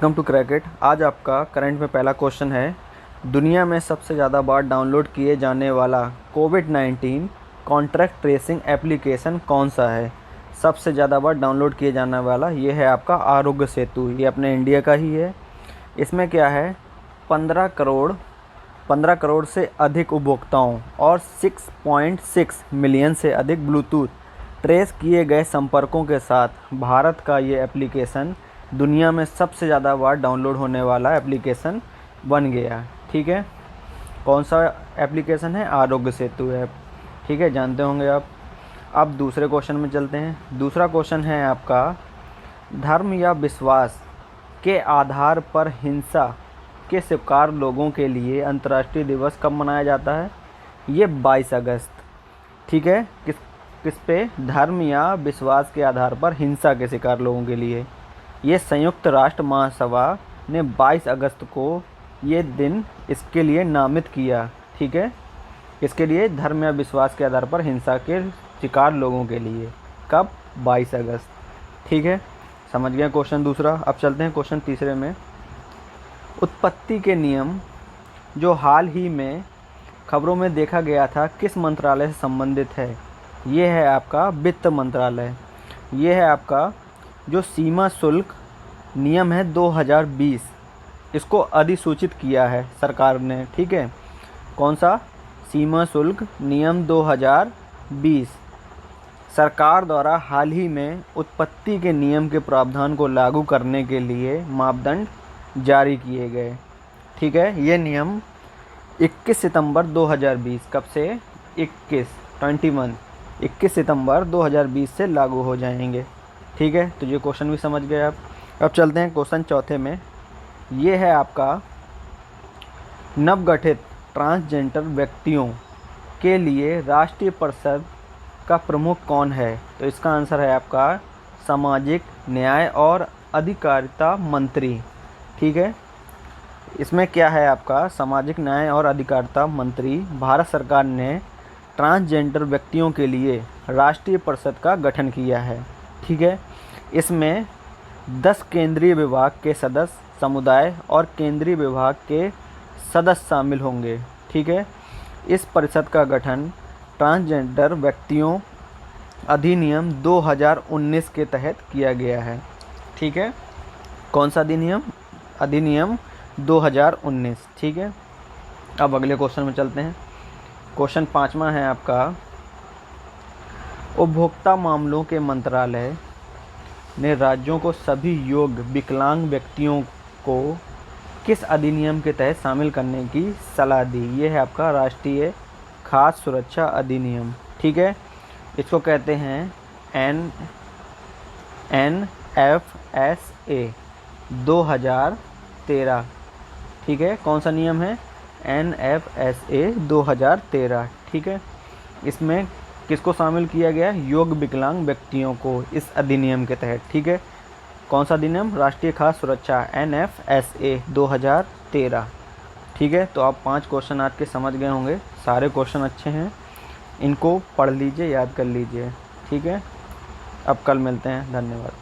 Welcome to क्रैकेट। आज आपका current में पहला क्वेश्चन है, दुनिया में सबसे ज़्यादा बार डाउनलोड किए जाने वाला कोविड-19 कॉन्टैक्ट ट्रेसिंग एप्लीकेशन कौन सा है। सबसे ज़्यादा बार डाउनलोड किए जाने वाला ये है आपका आरोग्य सेतु। ये अपने इंडिया का ही है। इसमें क्या है, 15 करोड़ से अधिक उपभोक्ताओं और 6.6 मिलियन से अधिक ब्लूटूथ ट्रेस किए गए संपर्कों के साथ भारत का ये एप्लीकेशन दुनिया में सबसे ज़्यादा बार डाउनलोड होने वाला एप्लीकेशन बन गया। ठीक है, कौन सा एप्लीकेशन है? आरोग्य सेतु ऐप। ठीक है, जानते होंगे आप। अब दूसरे क्वेश्चन में चलते हैं। दूसरा क्वेश्चन है आपका, धर्म या विश्वास के आधार पर हिंसा के शिकार लोगों के लिए अंतर्राष्ट्रीय दिवस कब मनाया जाता है? ये 22 अगस्त। ठीक है, किस पे? धर्म या विश्वास के आधार पर हिंसा के शिकार लोगों के लिए। ये संयुक्त राष्ट्र महासभा ने 22 अगस्त को ये दिन इसके लिए नामित किया। ठीक है, इसके लिए धर्म या विश्वास के आधार पर हिंसा के शिकार लोगों के लिए। कब? 22 अगस्त। ठीक है, समझ गए क्वेश्चन दूसरा। अब चलते हैं क्वेश्चन तीसरे में। उत्पत्ति के नियम जो हाल ही में खबरों में देखा गया था किस मंत्रालय से संबंधित है? ये है आपका वित्त मंत्रालय। ये है आपका जो सीमा शुल्क नियम है 2020, इसको अधिसूचित किया है सरकार ने। ठीक है, कौन सा? सीमा शुल्क नियम 2020। सरकार द्वारा हाल ही में उत्पत्ति के नियम के प्रावधान को लागू करने के लिए मापदंड जारी किए गए। ठीक है, ये नियम 21 सितंबर 2020, कब से? 21 सितंबर 2020 से लागू हो जाएंगे। ठीक है, तो ये क्वेश्चन भी समझ गए आप। अब चलते हैं क्वेश्चन चौथे में। ये है आपका, नवगठित ट्रांसजेंडर व्यक्तियों के लिए राष्ट्रीय परिषद का प्रमुख कौन है? तो इसका आंसर है आपका सामाजिक न्याय और अधिकारिता मंत्री। ठीक है, इसमें क्या है आपका, सामाजिक न्याय और अधिकारिता मंत्री। भारत सरकार ने ट्रांसजेंडर व्यक्तियों के लिए राष्ट्रीय परिषद का गठन किया है। ठीक है, इसमें 10 केंद्रीय विभाग के सदस्य, समुदाय और केंद्रीय विभाग के सदस्य शामिल होंगे। ठीक है, इस परिषद का गठन ट्रांसजेंडर व्यक्तियों अधिनियम 2019 के तहत किया गया है। ठीक है, कौन सा अधिनियम? अधिनियम 2019। ठीक है, अब अगले क्वेश्चन में चलते हैं। क्वेश्चन 5वां है आपका, उपभोक्ता मामलों के मंत्रालय ने राज्यों को सभी योग्य विकलांग व्यक्तियों को किस अधिनियम के तहत शामिल करने की सलाह दी? ये है आपका राष्ट्रीय खाद्य सुरक्षा अधिनियम। ठीक है, इसको कहते हैं NFSA 2013। ठीक है, कौन सा नियम है? NFSA 2013। ठीक है, इसमें किसको शामिल किया गया? योग्य विकलांग व्यक्तियों को इस अधिनियम के तहत। ठीक है, कौन सा अधिनियम? राष्ट्रीय खाद्य सुरक्षा NFSA 2013। ठीक है, तो आप 5 क्वेश्चन आज के समझ गए होंगे। सारे क्वेश्चन अच्छे हैं, इनको पढ़ लीजिए, याद कर लीजिए। ठीक है, अब कल मिलते हैं। धन्यवाद।